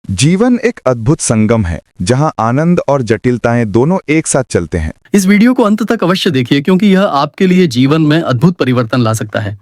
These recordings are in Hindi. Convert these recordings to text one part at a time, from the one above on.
जीवन एक अद्भुत संगम है जहां आनंद और जटिलताएं दोनों एक साथ चलते हैं। इस वीडियो को अंत तक अवश्य देखिए क्योंकि यह आपके लिए जीवन में अद्भुत परिवर्तन ला सकता है।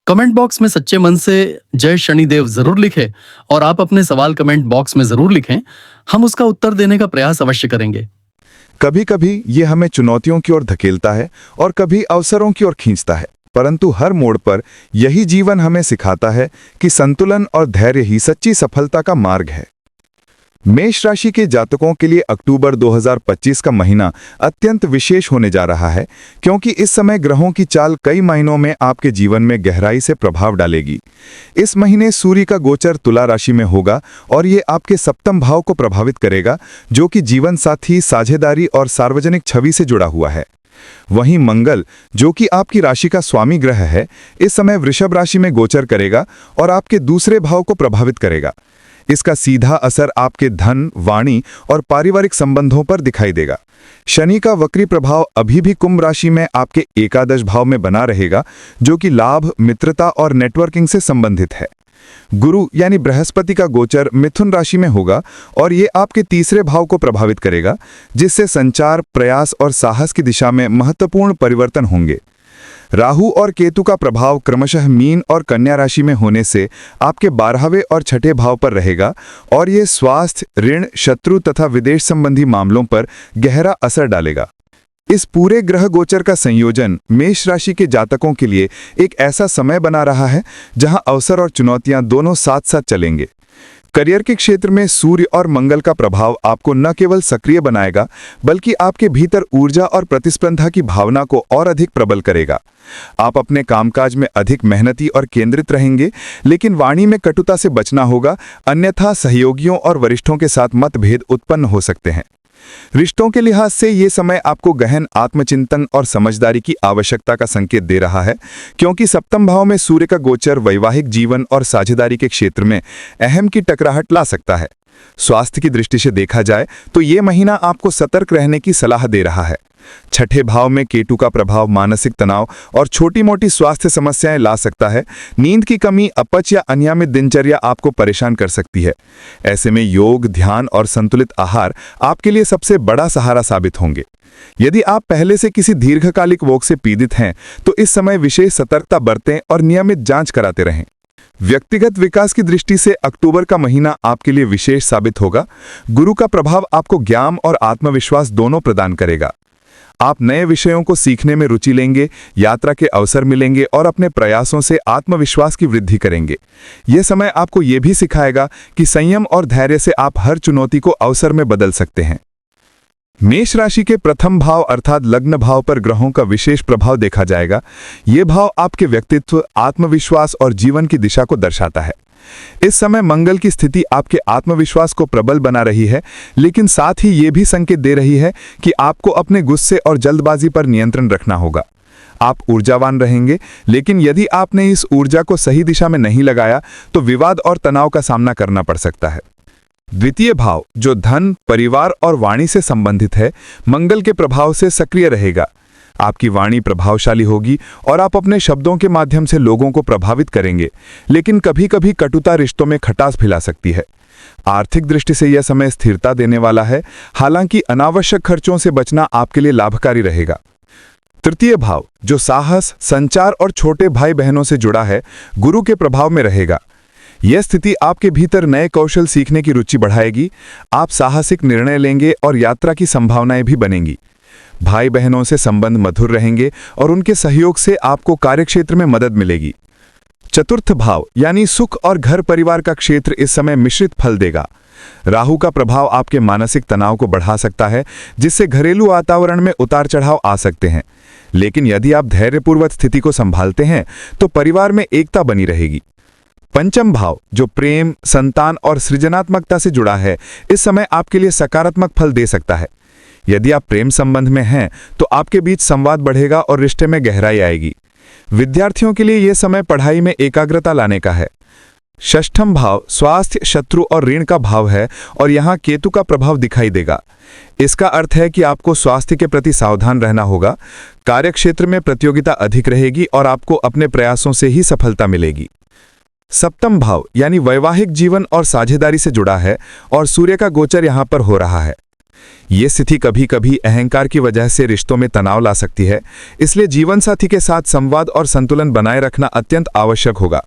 कमेंट बॉक्स में सच्चे मन से जय शनिदेव जरूर लिखें और आप अपने सवाल कमेंट बॉक्स में जरूर लिखें। हम उसका उत्तर देने का प्रयास अवश्य करेंगे। कभी कभी ये हमें चुनौतियों की ओर धकेलता है और कभी अवसरों की ओर खींचता है, परंतु हर मोड़ पर यही जीवन हमें सिखाता है कि संतुलन और धैर्य ही सच्ची सफलता का मार्ग है। मेष राशि के जातकों के लिए अक्टूबर 2025 का महीना अत्यंत विशेष होने जा रहा है, क्योंकि इस समय ग्रहों की चाल कई महीनों में आपके जीवन में गहराई से प्रभाव डालेगी। इस महीने सूर्य का गोचर तुला राशि में होगा और ये आपके सप्तम भाव को प्रभावित करेगा, जो कि जीवन साथी, साझेदारी और सार्वजनिक छवि से जुड़ा हुआ है। वहीं मंगल, जो कि आपकी राशि का स्वामी ग्रह है, इस समय वृषभ राशि में गोचर करेगा और आपके दूसरे भाव को प्रभावित करेगा। इसका सीधा असर आपके धन, वाणी और पारिवारिक संबंधों पर दिखाई देगा। शनि का वक्री प्रभाव अभी भी कुंभ राशि में आपके एकादश भाव में बना रहेगा, जो कि लाभ, मित्रता और नेटवर्किंग से संबंधित है। गुरु यानी बृहस्पति का गोचर मिथुन राशि में होगा और ये आपके तीसरे भाव को प्रभावित करेगा, जिससे संचार, प्रयास और साहस की दिशा में महत्वपूर्ण परिवर्तन होंगे। राहु और केतु का प्रभाव क्रमशः मीन और कन्या राशि में होने से आपके 12वें और 6ठे भाव पर रहेगा और ये स्वास्थ्य, ऋण, शत्रु तथा विदेश संबंधी मामलों पर गहरा असर डालेगा। इस पूरे ग्रह गोचर का संयोजन मेष राशि के जातकों के लिए एक ऐसा समय बना रहा है जहां अवसर और चुनौतियां दोनों साथ साथ चलेंगे। करियर के क्षेत्र में सूर्य और मंगल का प्रभाव आपको न केवल सक्रिय बनाएगा, बल्कि आपके भीतर ऊर्जा और प्रतिस्पर्धा की भावना को और अधिक प्रबल करेगा। आप अपने कामकाज में अधिक मेहनती और केंद्रित रहेंगे, लेकिन वाणी में कटुता से बचना होगा, अन्यथा सहयोगियों और वरिष्ठों के साथ मतभेद उत्पन्न हो सकते हैं। रिश्तों के लिहाज से ये समय आपको गहन आत्मचिंतन और समझदारी की आवश्यकता का संकेत दे रहा है, क्योंकि सप्तम भाव में सूर्य का गोचर वैवाहिक जीवन और साझेदारी के क्षेत्र में अहम की टकराहट ला सकता है। स्वास्थ्य की दृष्टि से देखा जाए तो ये महीना आपको सतर्क रहने की सलाह दे रहा है। 6ठे भाव में केतु का प्रभाव मानसिक तनाव और छोटी मोटी स्वास्थ्य समस्याएं ला सकता है। नींद की कमी, अपच या अनियमित दिनचर्या आपको परेशान कर सकती है। ऐसे में योग, ध्यान और संतुलित आहार आपके लिए सबसे बड़ा सहारा साबित होंगे। यदि आप पहले से किसी दीर्घकालिक रोग से पीड़ित हैं, तो इस समय विशेष सतर्कता बरतें और नियमित जांच कराते रहें। व्यक्तिगत विकास की दृष्टि से अक्टूबर का महीना आपके लिए विशेष साबित होगा। गुरु का प्रभाव आपको ज्ञान और आत्मविश्वास दोनों प्रदान करेगा। आप नए विषयों को सीखने में रुचि लेंगे, यात्रा के अवसर मिलेंगे और अपने प्रयासों से आत्मविश्वास की वृद्धि करेंगे। यह समय आपको यह भी सिखाएगा कि संयम और धैर्य से आप हर चुनौती को अवसर में बदल सकते हैं। मेष राशि के प्रथम भाव अर्थात लग्न भाव पर ग्रहों का विशेष प्रभाव देखा जाएगा। ये भाव आपके व्यक्तित्व, आत्मविश्वास और जीवन की दिशा को दर्शाता है। इस समय मंगल की स्थिति आपके आत्मविश्वास को प्रबल बना रही है, लेकिन साथ ही ये भी संकेत दे रही है कि आपको अपने गुस्से और जल्दबाजी पर नियंत्रण रखना होगा। आप ऊर्जावान रहेंगे, लेकिन यदि आपने इस ऊर्जा को सही दिशा में नहीं लगाया तो विवाद और तनाव का सामना करना पड़ सकता है। द्वितीय भाव, जो धन, परिवार और वाणी से संबंधित है, मंगल के प्रभाव से सक्रिय रहेगा। आपकी वाणी प्रभावशाली होगी और आप अपने शब्दों के माध्यम से लोगों को प्रभावित करेंगे, लेकिन कभी कभी कटुता रिश्तों में खटास फैला सकती है। आर्थिक दृष्टि से यह समय स्थिरता देने वाला है, हालांकि अनावश्यक खर्चों से बचना आपके लिए लाभकारी रहेगा। तृतीय भाव, जो साहस, संचार और छोटे भाई बहनों से जुड़ा है, गुरु के प्रभाव में रहेगा। यह स्थिति आपके भीतर नए कौशल सीखने की रुचि बढ़ाएगी। आप साहसिक निर्णय लेंगे और यात्रा की संभावनाएं भी बनेंगी। भाई बहनों से संबंध मधुर रहेंगे और उनके सहयोग से आपको कार्यक्षेत्र में मदद मिलेगी। चतुर्थ भाव यानी सुख और घर परिवार का क्षेत्र इस समय मिश्रित फल देगा। राहु का प्रभाव आपके मानसिक तनाव को बढ़ा सकता है, जिससे घरेलू वातावरण में उतार चढ़ाव आ सकते हैं। लेकिन यदि आप धैर्यपूर्वक स्थिति को संभालते हैं तो परिवार में एकता बनी रहेगी। पंचम भाव, जो प्रेम, संतान और सृजनात्मकता से जुड़ा है, इस समय आपके लिए सकारात्मक फल दे सकता है। यदि आप प्रेम संबंध में हैं तो आपके बीच संवाद बढ़ेगा और रिश्ते में गहराई आएगी। विद्यार्थियों के लिए यह समय पढ़ाई में एकाग्रता लाने का है। षष्ठम भाव स्वास्थ्य, शत्रु और ऋण का भाव है और यहाँ केतु का प्रभाव दिखाई देगा। इसका अर्थ है कि आपको स्वास्थ्य के प्रति सावधान रहना होगा। कार्यक्षेत्र में प्रतियोगिता अधिक रहेगी और आपको अपने प्रयासों से ही सफलता मिलेगी। सप्तम भाव यानी वैवाहिक जीवन और साझेदारी से जुड़ा है और सूर्य का गोचर यहां पर हो रहा है। ये स्थिति कभी कभी अहंकार की वजह से रिश्तों में तनाव ला सकती है, इसलिए जीवन साथी के साथ संवाद और संतुलन बनाए रखना अत्यंत आवश्यक होगा।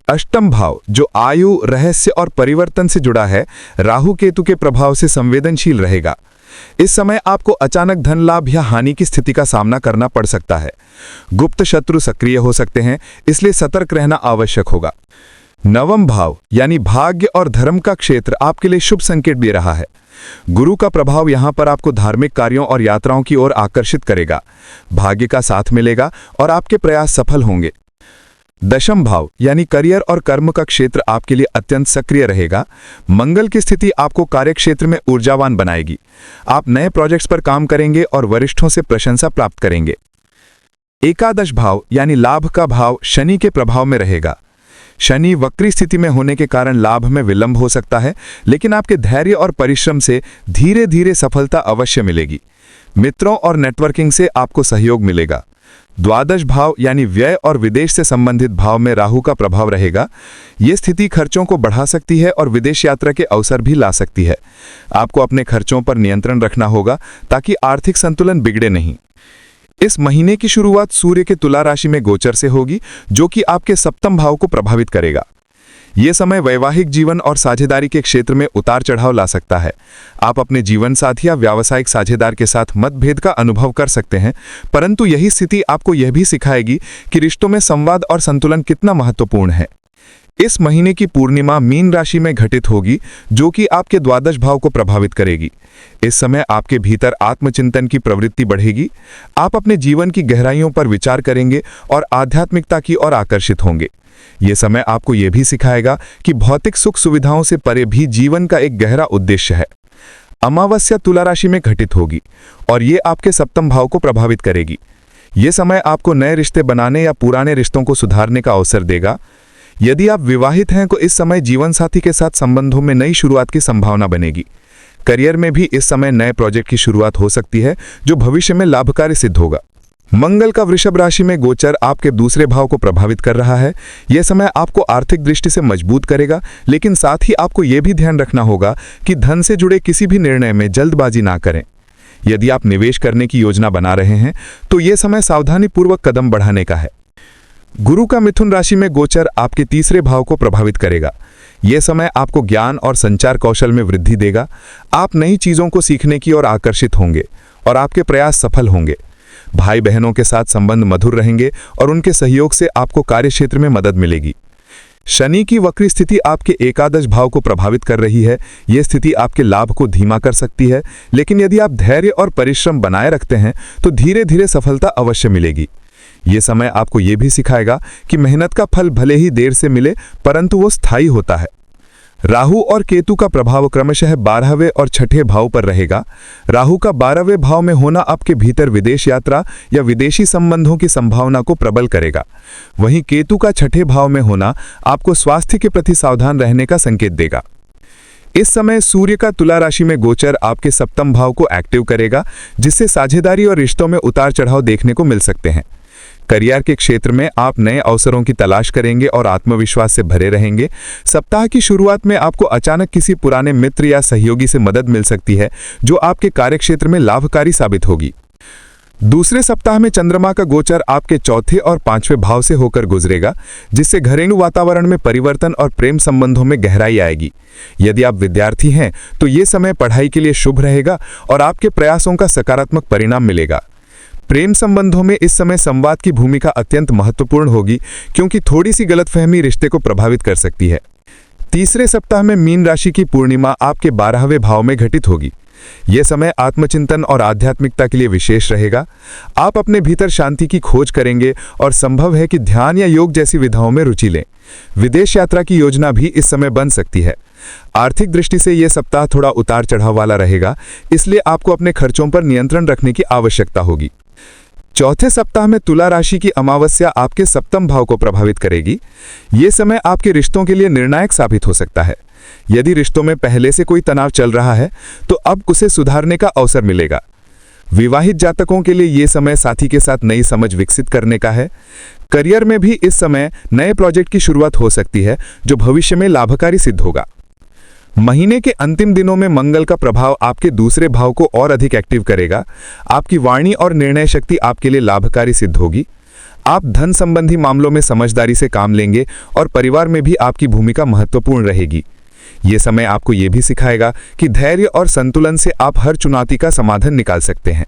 अष्टम भाव जो आयु, रहस्य और परिवर्तन से जुड़ा है, राहु केतु के प्रभाव से संवेदनशील रहेगा। इस समय आपको अचानक धन लाभ या हानि की स्थिति का सामना करना पड़ सकता है। गुप्त शत्रु सक्रिय हो सकते हैं, इसलिए सतर्क रहना आवश्यक होगा। नवम भाव यानी भाग्य और धर्म का क्षेत्र आपके लिए शुभ संकेत दे रहा है। गुरु का प्रभाव यहां पर आपको धार्मिक कार्यों और यात्राओं की ओर आकर्षित करेगा। भाग्य का साथ मिलेगा और आपके प्रयास सफल होंगे। दशम भाव यानी करियर और कर्म का क्षेत्र आपके लिए अत्यंत सक्रिय रहेगा। मंगल की स्थिति आपको कार्यक्षेत्र में ऊर्जावान बनाएगी। आप नए प्रोजेक्ट्स पर काम करेंगे और वरिष्ठों से प्रशंसा प्राप्त करेंगे। एकादश भाव यानी लाभ का भाव शनि के प्रभाव में रहेगा। शनि वक्री स्थिति में होने के कारण लाभ में विलंब हो सकता है, लेकिन आपके धैर्य और परिश्रम से धीरे धीरे सफलता अवश्य मिलेगी। मित्रों और नेटवर्किंग से आपको सहयोग मिलेगा। द्वादश भाव यानी व्यय और विदेश से संबंधित भाव में राहु का प्रभाव रहेगा। ये स्थिति खर्चों को बढ़ा सकती है और विदेश यात्रा के अवसर भी ला सकती है। आपको अपने खर्चों पर नियंत्रण रखना होगा ताकि आर्थिक संतुलन बिगड़े नहीं। इस महीने की शुरुआत सूर्य के तुला राशि में गोचर से होगी, जो कि आपके सप्तम भाव को प्रभावित करेगा। यह समय वैवाहिक जीवन और साझेदारी के क्षेत्र में उतार चढ़ाव ला सकता है। आप अपने जीवन साथी या व्यावसायिक साझेदार के साथ मतभेद का अनुभव कर सकते हैं, परंतु यही स्थिति आपको यह भी सिखाएगी कि रिश्तों में संवाद और संतुलन कितना महत्वपूर्ण है। इस महीने की पूर्णिमा मीन राशि में घटित होगी, जो कि आपके द्वादश भाव को प्रभावित करेगी। इस समय आपके भीतर आत्मचिंतन की प्रवृत्ति बढ़ेगी। आप अपने जीवन की गहराइयों पर विचार करेंगे और आध्यात्मिकता की ओर आकर्षित होंगे। यह समय आपको यह भी सिखाएगा कि भौतिक सुख सुविधाओं से परे भी जीवन का एक गहरा उद्देश्य है। अमावस्या तुला राशि में घटित होगी और ये आपके सप्तम भाव को प्रभावित करेगी। यह समय आपको नए रिश्ते बनाने या पुराने रिश्तों को सुधारने का अवसर देगा। यदि आप विवाहित हैं तो इस समय जीवन साथी के साथ संबंधों में नई शुरुआत की संभावना बनेगी। करियर में भी इस समय नए प्रोजेक्ट की शुरुआत हो सकती है, जो भविष्य में लाभकारी सिद्ध होगा। मंगल का वृषभ राशि में गोचर आपके दूसरे भाव को प्रभावित कर रहा है। यह समय आपको आर्थिक दृष्टि से मजबूत करेगा, लेकिन साथ ही आपको यह भी ध्यान रखना होगा कि धन से जुड़े किसी भी निर्णय में जल्दबाजी ना करें। यदि आप निवेश करने की योजना बना रहे हैं तो यह समय सावधानीपूर्वक कदम बढ़ाने का है। गुरु का मिथुन राशि में गोचर आपके तीसरे भाव को प्रभावित करेगा। यह समय आपको ज्ञान और संचार कौशल में वृद्धि देगा। आप नई चीजों को सीखने की ओर आकर्षित होंगे और आपके प्रयास सफल होंगे। भाई बहनों के साथ संबंध मधुर रहेंगे और उनके सहयोग से आपको कार्यक्षेत्र में मदद मिलेगी। शनि की वक्री स्थिति आपके एकादश भाव को प्रभावित कर रही है। यह स्थिति आपके लाभ को धीमा कर सकती है, लेकिन यदि आप धैर्य और परिश्रम बनाए रखते हैं तो धीरे धीरे सफलता अवश्य मिलेगी। यह समय आपको यह भी सिखाएगा कि मेहनत का फल भले ही देर से मिले, परंतु वो स्थायी होता है। राहु और केतु का प्रभाव क्रमशः 12वें और 6ठे भाव पर रहेगा। राहु का 12वें भाव में होना आपके भीतर विदेश यात्रा या विदेशी संबंधों की संभावना को प्रबल करेगा। वहीं केतु का 6ठे भाव में होना आपको स्वास्थ्य के प्रति सावधान रहने का संकेत देगा। इस समय सूर्य का तुला राशि में गोचर आपके सप्तम भाव को एक्टिव करेगा, जिससे साझेदारी और रिश्तों में उतार चढ़ाव देखने को मिल सकते हैं। करियर के क्षेत्र में आप नए अवसरों की तलाश करेंगे और आत्मविश्वास से भरे रहेंगे। सप्ताह की शुरुआत में आपको अचानक किसी पुराने मित्र या सहयोगी से मदद मिल सकती है, जो आपके कार्यक्षेत्र में लाभकारी साबित होगी। दूसरे सप्ताह में चंद्रमा का गोचर आपके चौथे और 5वें भाव से होकर गुजरेगा, जिससे घरेलू वातावरण में परिवर्तन और प्रेम संबंधों में गहराई आएगी। यदि आप विद्यार्थी हैं तो ये समय पढ़ाई के लिए शुभ रहेगा और आपके प्रयासों का सकारात्मक परिणाम मिलेगा। प्रेम संबंधों में इस समय संवाद की भूमिका अत्यंत महत्वपूर्ण होगी, क्योंकि थोड़ी सी गलतफहमी रिश्ते को प्रभावित कर सकती है। तीसरे सप्ताह में मीन राशि की पूर्णिमा आपके 12वें भाव में घटित होगी। यह समय आत्मचिंतन और आध्यात्मिकता के लिए विशेष रहेगा। आप अपने भीतर शांति की खोज करेंगे और संभव है कि ध्यान या योग जैसी विधाओं में रुचि लें। विदेश यात्रा की योजना भी इस समय बन सकती है। आर्थिक दृष्टि से यह सप्ताह थोड़ा उतार चढ़ाव वाला रहेगा, इसलिए आपको अपने खर्चों पर नियंत्रण रखने की आवश्यकता होगी। चौथे सप्ताह में तुला राशि की अमावस्या आपके सप्तम भाव को प्रभावित करेगी। यह समय आपके रिश्तों के लिए निर्णायक साबित हो सकता है। यदि रिश्तों में पहले से कोई तनाव चल रहा है तो अब उसे सुधारने का अवसर मिलेगा। विवाहित जातकों के लिए ये समय साथी के साथ नई समझ विकसित करने का है। करियर में भी इस समय नए प्रोजेक्ट की शुरुआत हो सकती है जो भविष्य में लाभकारी सिद्ध होगा। महीने के अंतिम दिनों में मंगल का प्रभाव आपके दूसरे भाव को और अधिक एक्टिव करेगा। आपकी वाणी और निर्णय शक्ति आपके लिए लाभकारी सिद्ध होगी। आप धन संबंधी मामलों में समझदारी से काम लेंगे और परिवार में भी आपकी भूमिका महत्वपूर्ण रहेगी। ये समय आपको ये भी सिखाएगा कि धैर्य और संतुलन से आप हर चुनौती का समाधान निकाल सकते हैं।